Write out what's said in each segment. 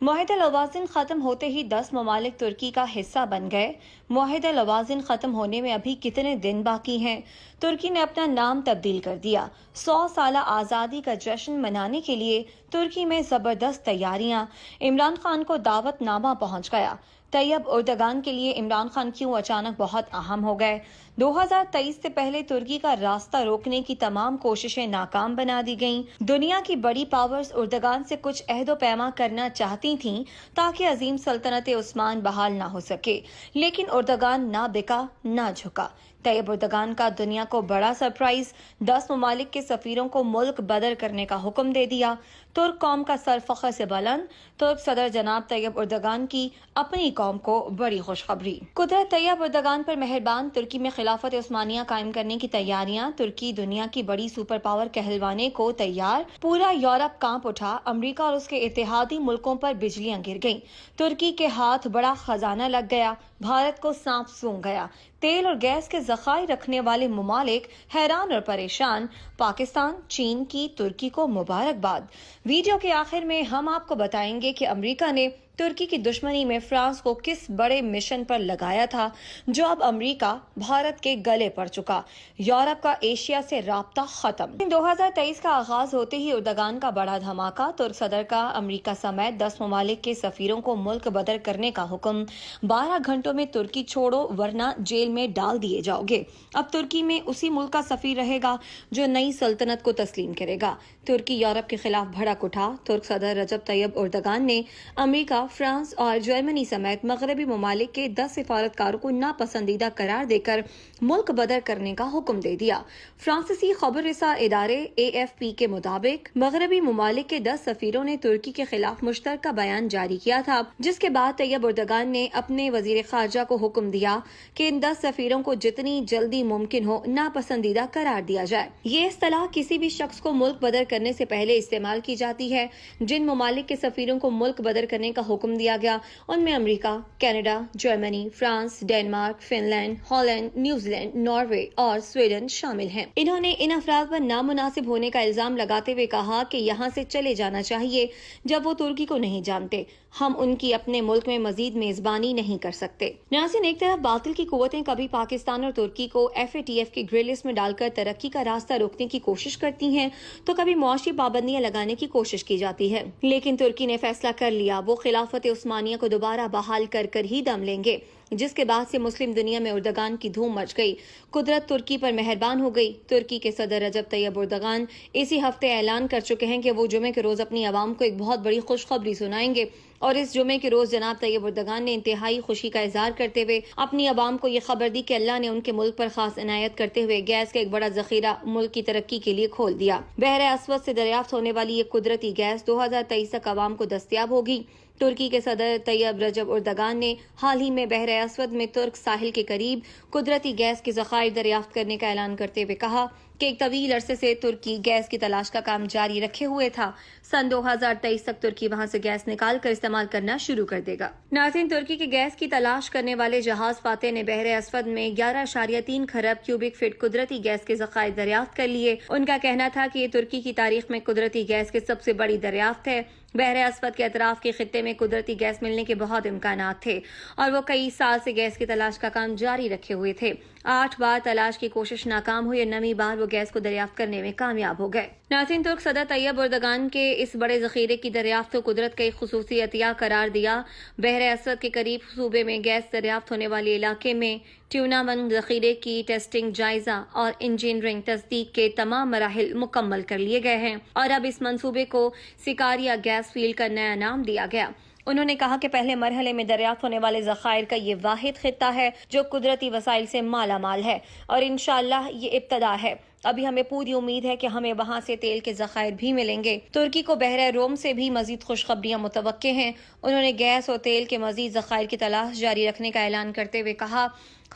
معاہدہ لوازن ختم ہوتے ہی 10 ممالک ترکی کا حصہ بن گئے۔ معاہدہ لوازن ختم ہونے میں ابھی کتنے دن باقی ہیں؟ ترکی نے اپنا نام تبدیل کر دیا۔ 100 سالہ آزادی کا جشن منانے کے لیے ترکی میں زبردست تیاریاں۔ عمران خان کو دعوت نامہ پہنچ گیا۔ طیب اردگان کے لیے عمران خان کیوں اچانک بہت اہم ہو گئے؟ 2023 سے پہلے ترکی کا راستہ روکنے کی تمام کوششیں ناکام بنا دی گئیں۔ دنیا کی بڑی پاورز اردگان سے کچھ عہد و پیما کرنا چاہتی تھیں تاکہ عظیم سلطنت عثمان بحال نہ ہو سکے، لیکن اردگان نہ بکا نہ جھکا۔ طیب اردگان کا دنیا کو بڑا سرپرائز، 10 ممالک کے سفیروں کو ملک بدر کرنے کا حکم دے دیا۔ ترک قوم کا سر فخر سے بلند، ترک صدر جناب طیب اردگان کی اپنی قوم کو بڑی خوشخبری۔ قدرت طیب اردگان پر مہربان، ترکی میں خلافت عثمانیہ قائم کرنے کی تیاریاں۔ ترکی دنیا کی بڑی سپر پاور کہلوانے کو تیار۔ پورا یورپ کانپ اٹھا، امریکہ اور اس کے اتحادی ملکوں پر بجلیاں گر گئیں۔ ترکی کے ہاتھ بڑا خزانہ لگ گیا، بھارت کو سانپ سونگھ گیا۔ تیل اور گیس کے ذخائر رکھنے والے ممالک حیران اور پریشان۔ پاکستان، چین کی ترکی کو مبارکباد۔ ویڈیو کے آخر میں ہم آپ کو بتائیں گے کہ امریکہ نے ترکی کی دشمنی میں فرانس کو کس بڑے مشن پر لگایا تھا جو اب امریکہ بھارت کے گلے پڑ چکا۔ یورپ کا ایشیا سے رابطہ ختم۔ 2023 کا آغاز ہوتے ہی اردگان کا بڑا دھماکہ، ترک صدر کا امریکہ سمیت 10 ممالک کے سفیروں کو ملک بدر کرنے کا حکم۔ 12 گھنٹوں میں ترکی چھوڑو ورنہ جیل میں ڈال دیے جاؤ گے۔ اب ترکی میں اسی ملک کا سفیر رہے گا جو نئی سلطنت کو تسلیم کرے گا۔ ترکی یورپ کے خلاف بھڑک اٹھا۔ ترک صدر رجب طیب اردگان نے امریکہ، فرانس اور جرمنی سمیت مغربی ممالک کے 10 سفارتکاروں کو ناپسندیدہ قرار دے کر ملک بدر کرنے کا حکم دے دیا۔ فرانسیسی خبر رساں ادارے AFP کے مطابق مغربی ممالک کے 10 سفیروں نے ترکی کے خلاف مشترکہ بیان جاری کیا تھا، جس کے بعد طیب اردگان نے اپنے وزیر خارجہ کو حکم دیا کہ ان 10 سفیروں کو جتنی جلدی ممکن ہو ناپسندیدہ قرار دیا جائے۔ یہ اصطلاح کسی بھی شخص کو ملک بدر کرنے سے پہلے استعمال کی جاتی ہے۔ جن ممالک کے سفیروں کو ملک بدر کرنے کا حکم دیا گیا ان میں امریکہ، Canada, Germany, France, Denmark, Finland, Holland, New Zealand, Norway اور سویڈن شامل ہیں۔ انہوں نے ان افراد پر نامناسب ہونے کا الزام لگاتے ہوئے کہا کہ یہاں سے چلے جانا چاہیے جب وہ ترکی کو نہیں جانتے۔ ہم ان کی اپنے ملک میں مزید میزبانی نہیں کر سکتے۔ ناظرین، ایک طرف باطل کی قوتیں کبھی پاکستان اور ترکی کو FATF کی گرے لسٹ میں ڈال کر ترقی کا راستہ روکنے کی کوشش کرتی ہیں تو کبھی معاشی پابندیاں لگانے کی کوشش کی جاتی ہے، لیکن ترکی نے فیصلہ کر لیا وہ خلافت عثمانیہ کو دوبارہ بحال کر ہی دم لیں گے، جس کے بعد سے مسلم دنیا میں اردگان کی دھوم مچ گئی۔ قدرت ترکی پر مہربان ہو گئی۔ ترکی کے صدر رجب طیب اردگان اسی ہفتے اعلان کر چکے ہیں کہ وہ جمعے کے روز اپنی عوام کو ایک بہت بڑی خوشخبری سنائیں گے، اور اس جمعے کے روز جناب طیب اردگان نے انتہائی خوشی کا اظہار کرتے ہوئے اپنی عوام کو یہ خبر دی کہ اللہ نے ان کے ملک پر خاص عنایت کرتے ہوئے گیس کا ایک بڑا ذخیرہ ملک کی ترقی کے لیے کھول دیا۔ بحر اسود سے دریافت ہونے والی یہ قدرتی گیس 2023 تک عوام کو دستیاب ہوگی۔ ترکی کے صدر طیب رجب اردگان نے حال ہی میں بحر اسود میں ترک ساحل کے قریب قدرتی گیس کے ذخائر دریافت کرنے کا اعلان کرتے ہوئے کہا کہ ایک طویل عرصے سے ترکی گیس کی تلاش کا کام جاری رکھے ہوئے تھا۔ سن 2023 تک ترکی وہاں سے گیس نکال کر استعمال کرنا شروع کر دے گا۔ ناظرین، ترکی کے گیس کی تلاش کرنے والے جہاز فاتح نے بحر اسود میں 11.3 خرب کیوبک فٹ قدرتی گیس کے ذخائر دریافت کر لیے۔ ان کا کہنا تھا کہ یہ ترکی کی تاریخ میں قدرتی گیس کی سب سے بڑی دریافت ہے۔ بحر اسود کے اطراف کے خطے میں قدرتی گیس ملنے کے بہت امکانات تھے اور وہ کئی سال سے گیس کی تلاش کا کام جاری رکھے ہوئے تھے۔ 8 بار تلاش کی کوشش ناکام ہوئی اور 9ویں بار وہ گیس کو دریافت کرنے میں کامیاب ہو گئے۔ ناظرین، ترک صدر طیب اردگان کے اس بڑے ذخیرے کی دریافت کو قدرت کا ایک خصوصی عطیہ قرار دیا۔ بحر اسود کے قریب صوبے میں گیس دریافت ہونے والے علاقے میں ٹیونا 1 ذخیرے کی ٹیسٹنگ، جائزہ اور انجینئرنگ تصدیق کے تمام مراحل مکمل کر لیے گئے ہیں اور اب اس منصوبے کو سکاریا گیس فیلڈ کا نیا نام دیا گیا۔ انہوں نے کہا کہ پہلے مرحلے میں دریافت ہونے والے ذخائر کا یہ واحد خطہ ہے جو قدرتی وسائل سے مالا مال ہے اور انشاءاللہ یہ ابتدا ہے۔ ابھی ہمیں پوری امید ہے کہ ہمیں وہاں سے تیل کے ذخائر بھی ملیں گے۔ ترکی کو بحر روم سے بھی مزید خوشخبریاں متوقع ہیں۔ انہوں نے گیس اور تیل کے مزید ذخائر کی تلاش جاری رکھنے کا اعلان کرتے ہوئے کہا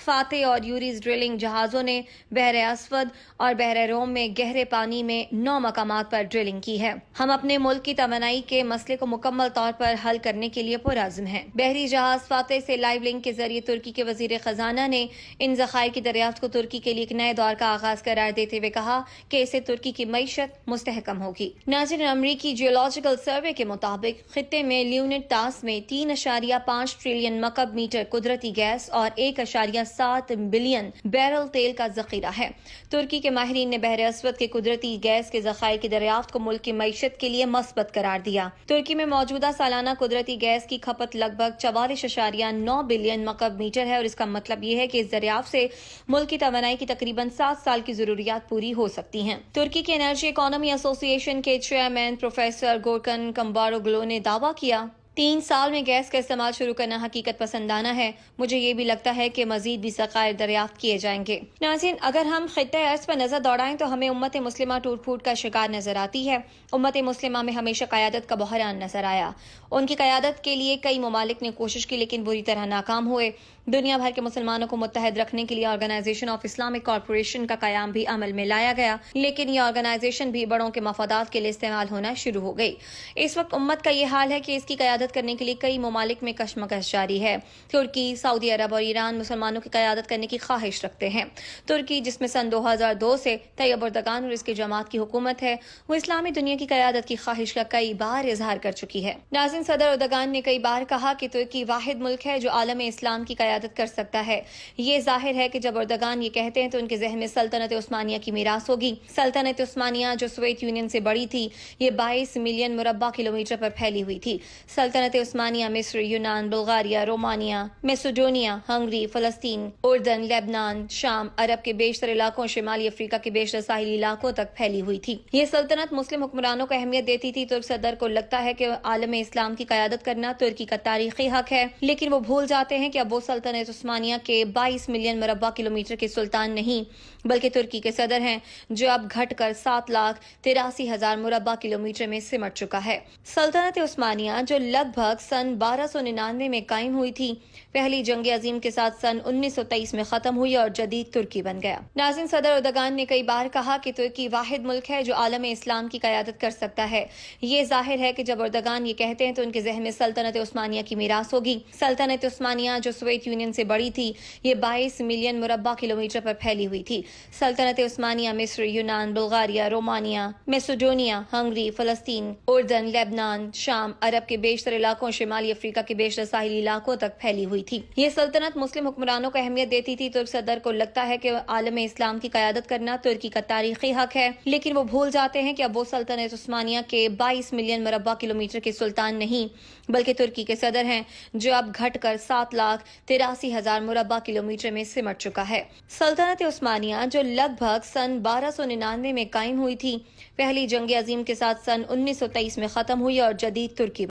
فاتح اور یوریز ڈرلنگ جہازوں نے بحر اسود اور بحر روم میں گہرے پانی میں 9 مقامات پر ڈرلنگ کی ہے۔ ہم اپنے ملک کی توانائی کے مسئلے کو مکمل طور پر حل کرنے کے لیے پرعزم ہیں۔ بحری جہاز فاتح سے لائیو لنک کے ذریعے ترکی کے وزیر خزانہ نے ان ذخائر کی دریافت کو ترکی کے لیے ایک نئے دور کا آغاز قرار دیتے ہوئے کہا کہ اسے ترکی کی معیشت مستحکم ہوگی۔ ناظرین، امریکی جیولوجیکل سروے کے مطابق خطے میں لیونٹ تاس میں 3.5 ٹریلین مکعب میٹر قدرتی گیس اور 1.7 بلین بیرل تیل کا ذخیرہ ہے۔ ترکی کے ماہرین نے بحر اسود کے قدرتی گیس کے ذخائر کی دریافت کو ملک کی معیشت کے لیے مثبت قرار دیا۔ ترکی میں موجودہ سالانہ قدرتی گیس کی کھپت لگ بھگ 44.9 بلین مکعب میٹر ہے، اور اس کا مطلب یہ ہے کہ اس دریافت سے ملک کی توانائی کی تقریباً 7 سال کی ضروریات پوری ہو سکتی ہیں۔ ترکی کے انرجی اکانومی ایسوسی ایشن کے چیئرمین پروفیسر گورکن کمباروگلو نے دعویٰ کیا، 3 سال میں گیس کا استعمال شروع کرنا حقیقت پسندانہ ہے۔ مجھے یہ بھی لگتا ہے کہ مزید بھی ذخائر دریافت کیے جائیں گے۔ ناظرین، اگر ہم خطہ ارض پر نظر دوڑائیں تو ہمیں امت مسلمہ ٹوٹ پھوٹ کا شکار نظر آتی ہے۔ امت مسلمہ میں ہمیشہ قیادت کا بحران نظر آیا۔ ان کی قیادت کے لیے کئی ممالک نے کوشش کی، لیکن بری طرح ناکام ہوئے۔ دنیا بھر کے مسلمانوں کو متحد رکھنے کے لیے آرگنائزیشن آف اسلامک کارپوریشن کا قیام بھی عمل میں لایا گیا، لیکن یہ آرگنائزیشن بھی بڑوں کے مفادات کے لیے استعمال ہونا شروع ہو گئی۔ اس وقت امت کا یہ حال ہے کہ اس کی قیادت کرنے کے لیے کئی ممالک میں کشمکش جاری ہے۔ ترکی، سعودی عرب اور ایران مسلمانوں کی قیادت کرنے کی خواہش رکھتے ہیں۔ ترکی، جس میں سن 2002 سے طیب اردگان اور اس کی جماعت کی حکومت ہے، وہ اسلامی دنیا کی قیادت کی خواہش کا کئی بار اظہار کر چکی ہے۔ ناظرین، صدر اردگان نے کئی بار کہا کہ ترکی واحد ملک ہے جو عالم اسلام کی قیادت کر سکتا ہے۔ یہ ظاہر ہے کہ جب اردگان یہ کہتے ہیں تو ان کے ذہن میں سلطنت عثمانیہ کی میراث ہوگی۔ سلطنت عثمانیہ جو سوویت یونین سے بڑی تھی، یہ 22 ملین مربع کلومیٹر پر پھیلی ہوئی تھی۔ سلطنت عثمانیہ مصر، یونان، بلغاریہ، رومانیہ، میسوڈونیا، ہنگری، فلسطین، اردن، لبنان، شام، عرب کے بیشتر علاقوں، شمالی افریقہ کے بیشتر ساحلی علاقوں تک پھیلی ہوئی تھی۔ یہ سلطنت مسلم حکمرانوں کو اہمیت دیتی تھی۔ ترک صدر کو لگتا ہے کہ عالم اسلام کی قیادت کرنا ترکی کا تاریخی حق ہے، لیکن وہ بھول جاتے ہیں کہ اب وہ سلطنت عثمانیہ کے 22 ملین مربع کلومیٹر کے سلطان نہیں، بلکہ ترکی کے صدر ہیں، جو اب گھٹ کر 7,83,000 مربع کلومیٹر میں سمٹ چکا ہے۔ سلطنت عثمانیہ جو لگ بھگ سن 1299 میں قائم ہوئی تھی، پہلی جنگ عظیم کے ساتھ سن 1923 میں ختم ہوئی اور جدید ترکی بن گیا۔ ناظرین، صدر اردگان نے کئی بار کہا کہ ترکی واحد ملک ہے جو عالم اسلام کی قیادت کر سکتا ہے۔ یہ ظاہر ہے کہ جب اردگان یہ کہتے ہیں تو ان کے ذہن میں سلطنت عثمانیہ کی میراث ہوگی۔ سلطنت عثمانیہ جو سوویت یونین سے بڑی تھی، یہ 22 ملین مربع کلومیٹر پر پھیلی ہوئی تھی۔ سلطنت عثمانیہ مصر، یونان، بلغاریہ، رومانیہ، میسوڈونیا، ہنگری، فلسطین، اردن، لبنان، شام، عرب کے بیشتر علاقوں، شمالی افریقہ کے بیشتر ساحلی علاقوں تک پھیلی ہوئی تھی۔ یہ سلطنت مسلم حکمرانوں کو اہمیت دیتی تھی۔ ترک صدر کو لگتا ہے کہ عالم اسلام کی قیادت کرنا ترکی کا تاریخی حق ہے، لیکن وہ بھول جاتے ہیں کہ اب وہ سلطنت عثمانیہ کے 22 ملین مربع کلومیٹر کے سلطان نہیں، بلکہ ترکی کے صدر ہیں، جو اب گھٹ کر 7,83,000 مربع کلومیٹر میں سمٹ چکا ہے۔ سلطنت عثمانیہ جو لگ بھگ سن 1299 میں قائم ہوئی تھی، پہلی جنگ عظیم کے ساتھ سن 1923 میں ختم ہوئی اور جدید ترکی